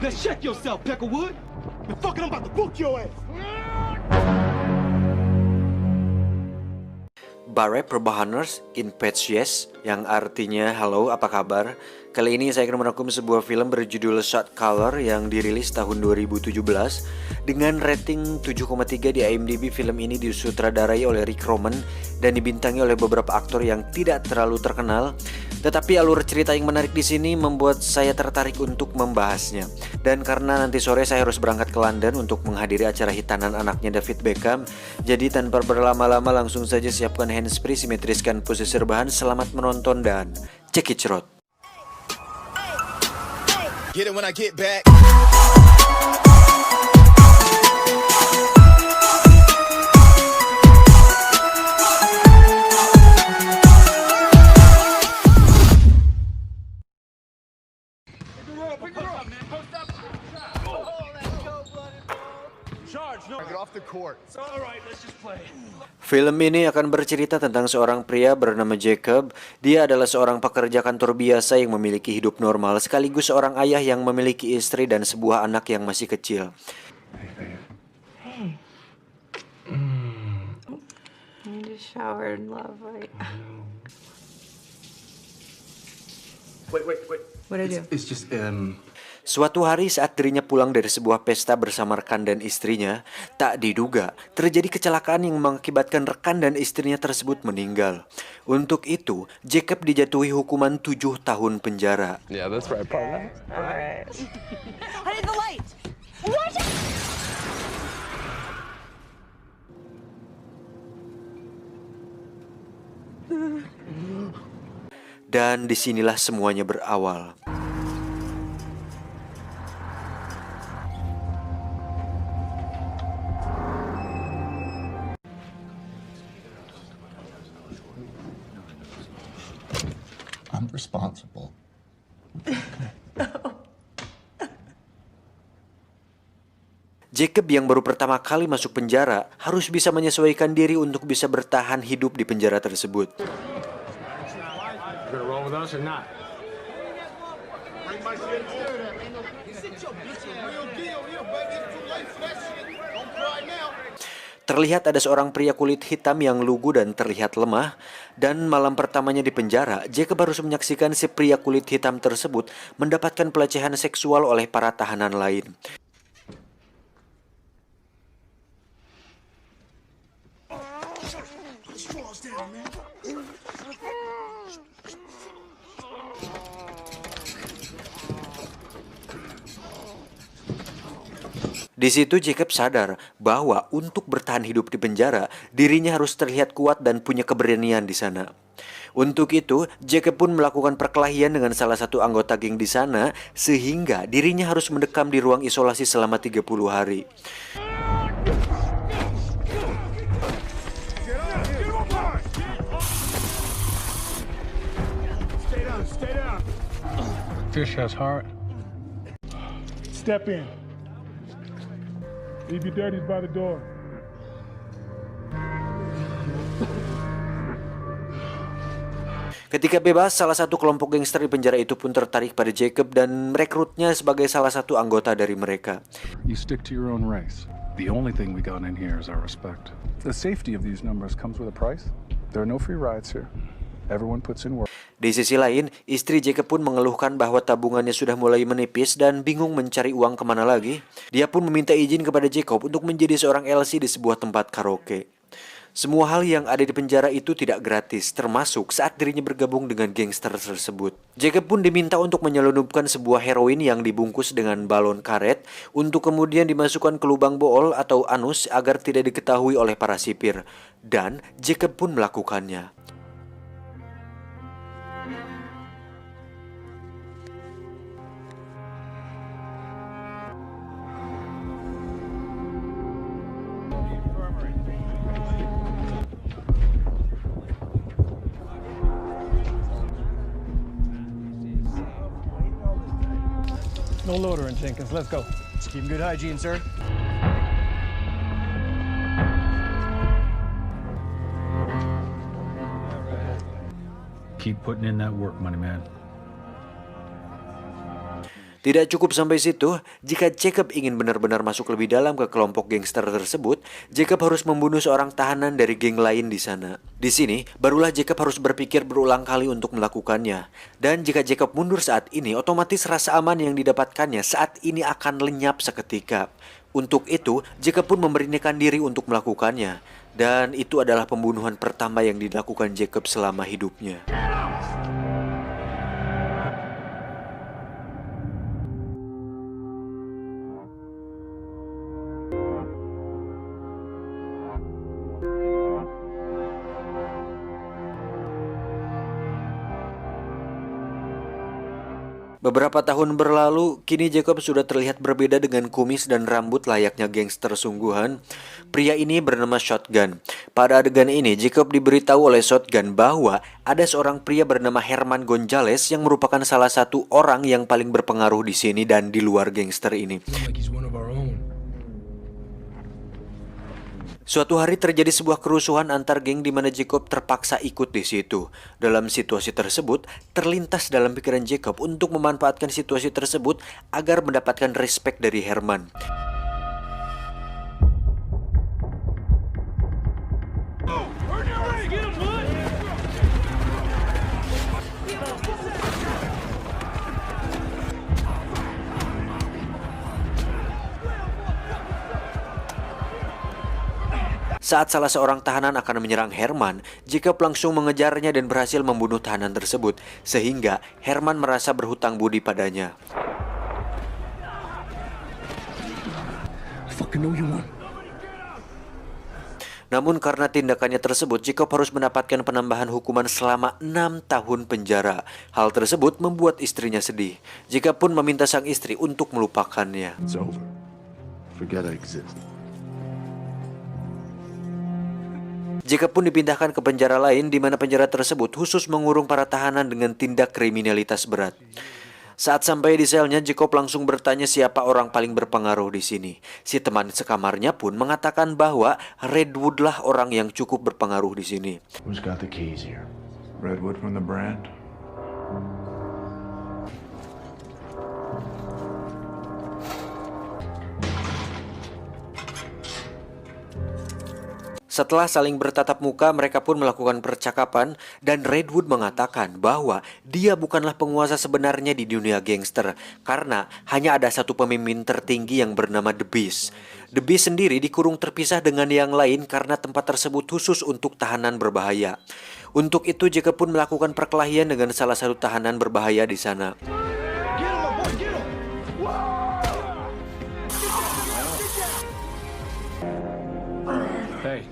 Let's check yourself, Peckerwood. The fucking I'm about to book your ass. Bare Perbahaners in Patch Yes, yang artinya halo apa kabar. Kali ini saya akan merangkum sebuah film berjudul Shot Caller yang dirilis tahun 2017 dengan rating 7,3 di IMDb. Film ini disutradarai oleh Rick Roman dan dibintangi oleh beberapa aktor yang tidak terlalu terkenal. Tetapi alur cerita yang menarik di sini membuat saya tertarik untuk membahasnya. Dan karena nanti sore saya harus berangkat ke London untuk menghadiri acara hitanan anaknya David Beckham, jadi tanpa berlama-lama langsung saja siapkan handsfree, simetriskan posisi rebahan. Selamat menonton dan check it out. Get it when I get back. Film ini akan bercerita tentang seorang pria bernama Jacob. Dia adalah seorang pekerja kantor biasa yang memiliki hidup normal, sekaligus seorang ayah yang memiliki istri dan sebuah anak yang masih kecil. Hey. I just showered, love. Wait. What'd I do? It's just Suatu hari saat dirinya pulang dari sebuah pesta bersama rekan dan istrinya, tak diduga terjadi kecelakaan yang mengakibatkan rekan dan istrinya tersebut meninggal. Untuk itu, Jacob dijatuhi hukuman 7 tahun penjara. Yeah, that's right, partner. All right. I need the light. What? Dan disinilah semuanya berawal. I'm responsible. Jacob yang baru pertama kali masuk penjara harus bisa menyesuaikan diri untuk bisa bertahan hidup di penjara tersebut. Terlihat ada seorang pria kulit hitam yang lugu dan terlihat lemah, dan malam pertamanya di penjara, Jacob harus menyaksikan si pria kulit hitam tersebut mendapatkan pelecehan seksual oleh para tahanan lain. Di situ Jacob sadar bahwa untuk bertahan hidup di penjara, dirinya harus terlihat kuat dan punya keberanian di sana. Untuk itu, Jacob pun melakukan perkelahian dengan salah satu anggota geng di sana, sehingga dirinya harus mendekam di ruang isolasi selama 30 hari. Fish has heart. Step in. Leave your dirties by the door. Ketika bebas, salah satu kelompok gangster di penjara itu pun tertarik pada Jacob dan merekrutnya sebagai salah satu anggota dari mereka. You stick to your own race. The only thing we got in here is our respect. The safety of these numbers comes with a price. There are no free rides here. Everyone puts in work. Di sisi lain, istri Jacob pun mengeluhkan bahwa tabungannya sudah mulai menipis dan bingung mencari uang kemana lagi. Dia pun meminta izin kepada Jacob untuk menjadi seorang LC di sebuah tempat karaoke. Semua hal yang ada di penjara itu tidak gratis, termasuk saat dirinya bergabung dengan gangster tersebut. Jacob pun diminta untuk menyelundupkan sebuah heroin yang dibungkus dengan balon karet untuk kemudian dimasukkan ke lubang bool atau anus agar tidak diketahui oleh para sipir. Dan Jacob pun melakukannya. No loitering, Jenkins. Let's go. Keep good hygiene, sir. Keep putting in that work, money man. Tidak cukup sampai situ, jika Jacob ingin benar-benar masuk lebih dalam ke kelompok gangster tersebut, Jacob harus membunuh seorang tahanan dari geng lain di sana. Di sini, barulah Jacob harus berpikir berulang kali untuk melakukannya. Dan jika Jacob mundur saat ini, otomatis rasa aman yang didapatkannya saat ini akan lenyap seketika. Untuk itu, Jacob pun memberanikan diri untuk melakukannya. Dan itu adalah pembunuhan pertama yang dilakukan Jacob selama hidupnya. Beberapa tahun berlalu, kini Jacob sudah terlihat berbeda dengan kumis dan rambut layaknya gangster sungguhan. Pria ini bernama Shotgun. Pada adegan ini, Jacob diberitahu oleh Shotgun bahwa ada seorang pria bernama Herman Gonzalez yang merupakan salah satu orang yang paling berpengaruh di sini dan di luar gangster ini. Suatu hari terjadi sebuah kerusuhan antar geng di mana Jacob terpaksa ikut di situ. Dalam situasi tersebut, terlintas dalam pikiran Jacob untuk memanfaatkan situasi tersebut agar mendapatkan respect dari Herman. Saat salah seorang tahanan akan menyerang Herman, Jacob langsung mengejarnya dan berhasil membunuh tahanan tersebut, sehingga Herman merasa berhutang budi padanya. Namun karena tindakannya tersebut, Jacob harus mendapatkan penambahan hukuman selama 6 tahun penjara. Hal tersebut membuat istrinya sedih. Jacob pun meminta sang istri untuk melupakannya. It's over. Forget I exist. Jacob pun dipindahkan ke penjara lain di mana penjara tersebut khusus mengurung para tahanan dengan tindak kriminalitas berat. Saat sampai di selnya, Jacob langsung bertanya siapa orang paling berpengaruh di sini. Si teman sekamarnya pun mengatakan bahwa Redwood lah orang yang cukup berpengaruh di sini. Who's got the keys here? Redwood from the brand? Setelah saling bertatap muka, mereka pun melakukan percakapan dan Redwood mengatakan bahwa dia bukanlah penguasa sebenarnya di dunia gangster karena hanya ada satu pemimpin tertinggi yang bernama The Beast. The Beast sendiri dikurung terpisah dengan yang lain karena tempat tersebut khusus untuk tahanan berbahaya. Untuk itu Jacob pun melakukan perkelahian dengan salah satu tahanan berbahaya di sana. Hey.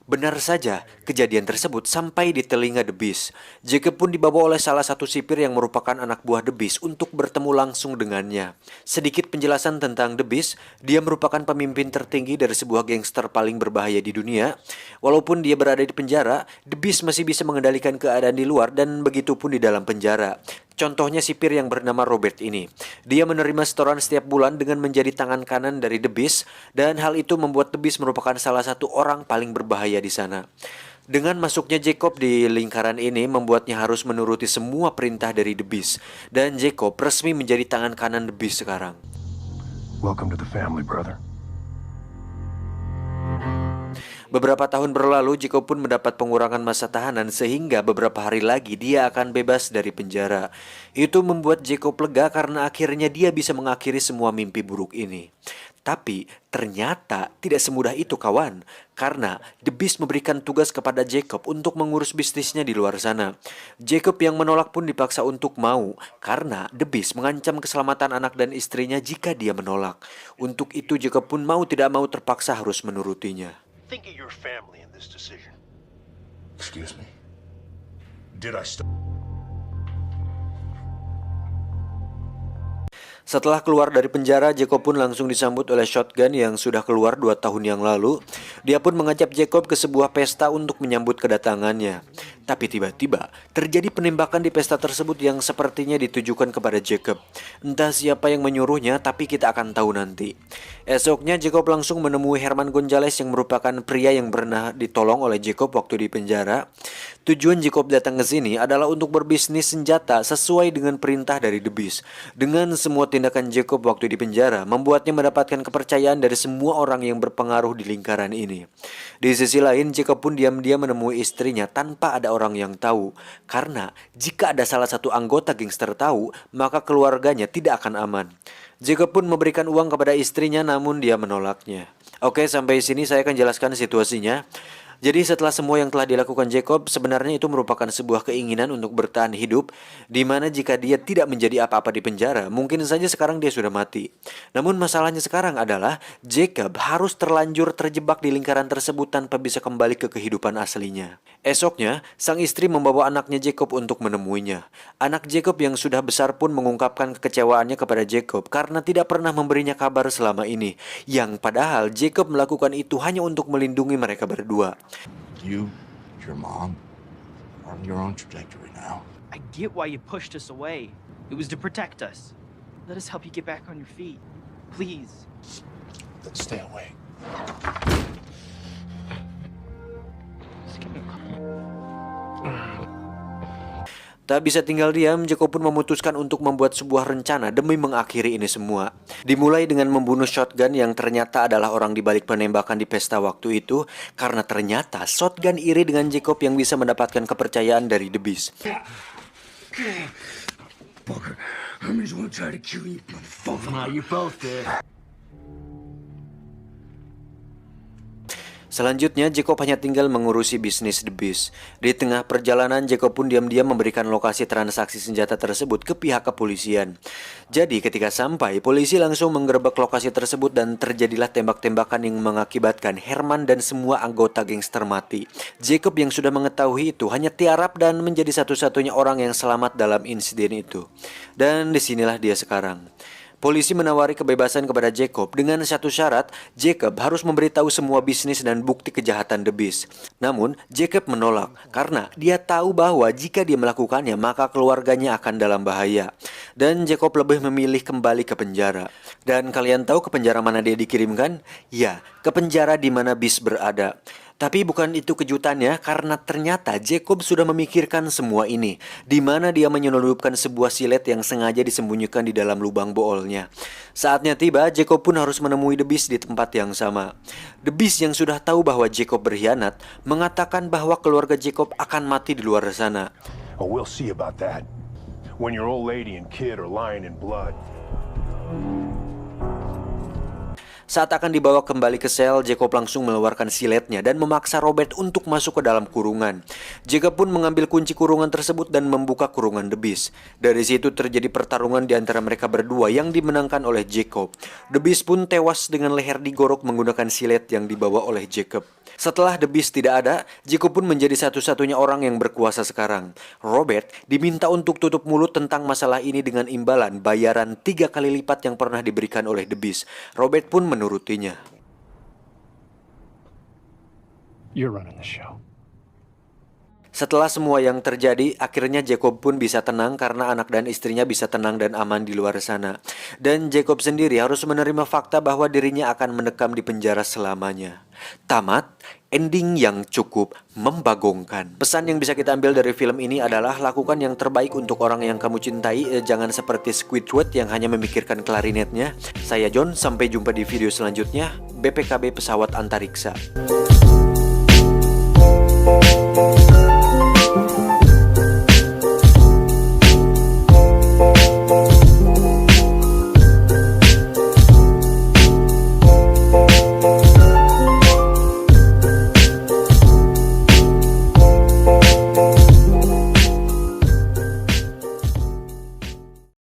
Benar saja, kejadian tersebut sampai di telinga The Beast. Jacob pun dibawa oleh salah satu sipir yang merupakan anak buah The Beast untuk bertemu langsung dengannya. Sedikit penjelasan tentang The Beast, dia merupakan pemimpin tertinggi dari sebuah gangster paling berbahaya di dunia. Walaupun dia berada di penjara, The Beast masih bisa mengendalikan keadaan di luar dan begitu pun di dalam penjara. Contohnya sipir yang bernama Robert ini. Dia menerima setoran setiap bulan dengan menjadi tangan kanan dari The Beast, dan hal itu membuat The Beast merupakan salah satu orang paling berbahaya di sana. Dengan masuknya Jacob di lingkaran ini membuatnya harus menuruti semua perintah dari The Beast, dan Jacob resmi menjadi tangan kanan The Beast sekarang. Welcome to the family, brother. Beberapa tahun berlalu, Jacob pun mendapat pengurangan masa tahanan sehingga beberapa hari lagi dia akan bebas dari penjara. Itu membuat Jacob lega karena akhirnya dia bisa mengakhiri semua mimpi buruk ini. Tapi ternyata tidak semudah itu kawan, karena The Beast memberikan tugas kepada Jacob untuk mengurus bisnisnya di luar sana. Jacob yang menolak pun dipaksa untuk mau, karena The Beast mengancam keselamatan anak dan istrinya jika dia menolak. Untuk itu Jacob pun mau tidak mau terpaksa harus menurutinya. Think of your family in this decision. Excuse me. Did I stop? Setelah keluar dari penjara, Jacob pun langsung disambut oleh Shotgun yang sudah keluar 2 tahun yang lalu. Dia pun mengajak Jacob ke sebuah pesta untuk menyambut kedatangannya. Tapi tiba-tiba terjadi penembakan di pesta tersebut yang sepertinya ditujukan kepada Jacob. Entah siapa yang menyuruhnya, tapi kita akan tahu nanti. Esoknya Jacob langsung menemui Herman Gonzalez yang merupakan pria yang pernah ditolong oleh Jacob waktu di penjara. Tujuan Jacob datang ke sini adalah untuk berbisnis senjata sesuai dengan perintah dari The Beast. Dengan semua tindakan Jacob waktu di penjara membuatnya mendapatkan kepercayaan dari semua orang yang berpengaruh di lingkaran ini. Di sisi lain, Jacob pun diam-diam menemui istrinya tanpa ada orang yang tahu. Karena jika ada salah satu anggota gangster tahu, maka keluarganya tidak akan aman. Jacob pun memberikan uang kepada istrinya, namun dia menolaknya. Oke, sampai sini saya akan jelaskan situasinya. Jadi setelah semua yang telah dilakukan Jacob, sebenarnya itu merupakan sebuah keinginan untuk bertahan hidup, di mana jika dia tidak menjadi apa-apa di penjara, mungkin saja sekarang dia sudah mati. Namun masalahnya sekarang adalah Jacob harus terlanjur terjebak di lingkaran tersebut tanpa bisa kembali ke kehidupan aslinya. Esoknya, sang istri membawa anaknya Jacob untuk menemuinya. Anak Jacob yang sudah besar pun mengungkapkan kekecewaannya kepada Jacob karena tidak pernah memberinya kabar selama ini, yang padahal Jacob melakukan itu hanya untuk melindungi mereka berdua. You, your mom, are on your own trajectory now. I get why you pushed us away. It was to protect us. Let us help you get back on your feet. Please. Then stay away. Tak bisa tinggal diam, Jacob pun memutuskan untuk membuat sebuah rencana demi mengakhiri ini semua. Dimulai dengan membunuh shotgun yang ternyata adalah orang di balik penembakan di pesta waktu itu, karena ternyata shotgun iri dengan Jacob yang bisa mendapatkan kepercayaan dari The Beast. Selanjutnya, Jacob hanya tinggal mengurusi bisnis The Beast. Di tengah perjalanan, Jacob pun diam-diam memberikan lokasi transaksi senjata tersebut ke pihak kepolisian. Jadi, ketika sampai, polisi langsung menggerebek lokasi tersebut dan terjadilah tembak-tembakan yang mengakibatkan Herman dan semua anggota gangster mati. Jacob yang sudah mengetahui itu hanya tiarap dan menjadi satu-satunya orang yang selamat dalam insiden itu. Dan disinilah dia sekarang. Polisi menawari kebebasan kepada Jacob dengan satu syarat, Jacob harus memberitahu semua bisnis dan bukti kejahatan The Beast. Namun, Jacob menolak karena dia tahu bahwa jika dia melakukannya, maka keluarganya akan dalam bahaya. Dan Jacob lebih memilih kembali ke penjara. Dan kalian tahu ke penjara mana dia dikirimkan? Ya, ke penjara di mana Beast berada. Tapi bukan itu kejutannya, karena ternyata Jacob sudah memikirkan semua ini, di mana dia menyelundupkan sebuah silet yang sengaja disembunyikan di dalam lubang boolnya. Saatnya tiba, Jacob pun harus menemui The Beast di tempat yang sama. The Beast yang sudah tahu bahwa Jacob berkhianat, mengatakan bahwa keluarga Jacob akan mati di luar sana. Oh, we'll see about that. When your old lady and kid are lying in blood. Saat akan dibawa kembali ke sel, Jacob langsung mengeluarkan siletnya dan memaksa Robert untuk masuk ke dalam kurungan. Jacob pun mengambil kunci kurungan tersebut dan membuka kurungan The Beast. Dari situ terjadi pertarungan di antara mereka berdua yang dimenangkan oleh Jacob. The Beast pun tewas dengan leher digorok menggunakan silet yang dibawa oleh Jacob. Setelah The Beast tidak ada, Jacob pun menjadi satu-satunya orang yang berkuasa sekarang. Robert diminta untuk tutup mulut tentang masalah ini dengan imbalan bayaran 3 kali lipat yang pernah diberikan oleh The Beast. Robert pun menurutinya. You're running the show. Setelah semua yang terjadi, akhirnya Jacob pun bisa tenang karena anak dan istrinya bisa tenang dan aman di luar sana. Dan Jacob sendiri harus menerima fakta bahwa dirinya akan mendekam di penjara selamanya. Tamat, ending yang cukup membagongkan. Pesan yang bisa kita ambil dari film ini adalah lakukan yang terbaik untuk orang yang kamu cintai. Jangan seperti Squidward yang hanya memikirkan klarinetnya. Saya John, sampai jumpa di video selanjutnya. BPKB Pesawat Antariksa.